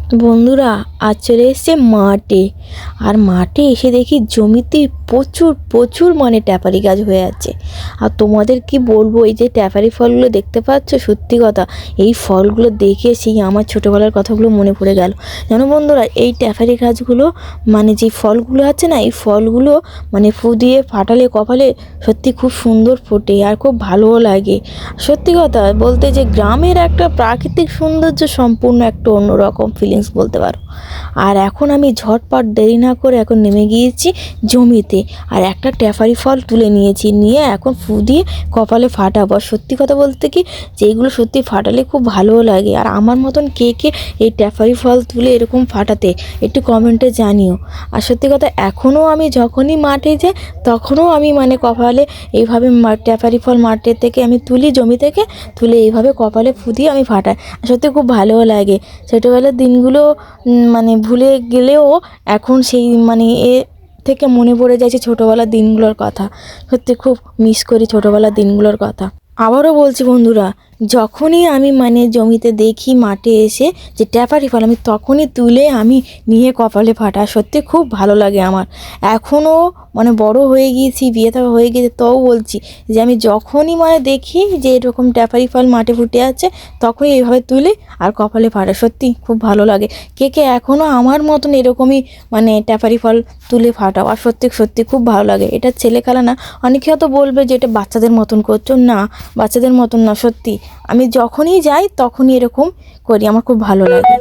বন্ধুরা, আজ চলে এসছে মাঠে। আর মাঠে এসে দেখি জমিতে প্রচুর প্রচুর ট্যাপারি গাছ হয়ে আছে। আর তোমাদের কি বলবো, এই যে ট্যাপারি ফলগুলো দেখতে পাচ্ছ, সত্যি কথা এই ফলগুলো দেখে সেই আমার ছোটোবেলার কথাগুলো মনে পড়ে গেল। জানো বন্ধুরা, এই ট্যাপারি গাছগুলো যে ফলগুলো আছে না, এই ফলগুলো ফু দিয়ে ফাটালে কপালে সত্যি খুব সুন্দর ফোটে আর খুব ভালোও লাগে। সত্যি কথা বলতে যে গ্রামের একটা প্রাকৃতিক সৌন্দর্য সম্পূর্ণ একটা অন্যরকম ফিলিংস বলতে পারো। আর এখন আমি ঝটপট দেরি না করে এখন নেমে গিয়েছি জমিতে, আর একটা ট্যাপারি ফল তুলে নিয়েছি, নিয়ে এখন ফু দিয়ে কপালে ফাটাবো। সত্যি কথা বলতে কি যে এইগুলো সত্যি ফাটালে খুব ভালোও লাগে। আর আমার মতন কে কে এই ট্যাপারি ফল তুলে এরকম ফাটাতে একটু কমেন্টে জানিও। আর সত্যি কথা এখনও আমি যখনই মাঠে যাই তখনও আমি কপালে এইভাবে ট্যাপারি ফল মাঠের থেকে আমি তুলি, জমি থেকে তুলে এইভাবে কপালে ফু দিয়ে আমি ফাটাই। সত্যি খুব ভালোও লাগে। ছোটোবেলার দিনগুলো ভুলে গেলেও এখন সেই এ থেকে মনে পড়ে যাচ্ছে ছোটোবেলার দিনগুলোর কথা। সত্যি খুব মিস করি ছোটোবেলার দিনগুলোর কথা। আবারও বলছি বন্ধুরা, যখনই আমি জমিতে দেখি মাঠে এসে যে ট্যাপারি ফল, আমি তখনই তুলে আমি নিয়ে কপালে ফাটা। সত্যি খুব ভালো লাগে আমার। এখনও বড় হয়ে গিয়েছি, বিয়ে থাকা হয়ে গিয়েছে, তাও বলছি যে আমি যখনই দেখি যে এরকম ট্যাপারি ফল মাঠে ফুটে আছে তখনই এইভাবে তুলে আর কপালে ফাটা। সত্যি খুব ভালো লাগে। কে কে এখনও আমার মতন এরকমই ট্যাপারি ফল তুলে ফাটাও। আর সত্যি সত্যি খুব ভালো লাগে। এটা ছেলে খেলা না। অনেকে হয়তো বলবে যে এটা বাচ্চাদের মতন করছো, না বাচ্চাদের মতন না। সত্যি আমি যখনই যাই তখনই এরকম করি, আমার খুব ভালো লাগে।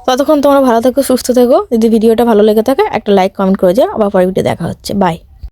ততক্ষণ তোমরা ভালো থেকো, সুস্থ থেকো। যদি ভিডিওটা ভালো লেগে থাকে একটা লাইক কমেন্ট করে যাও। আবার পরে ভিডিও দেখা হচ্ছে। বাই।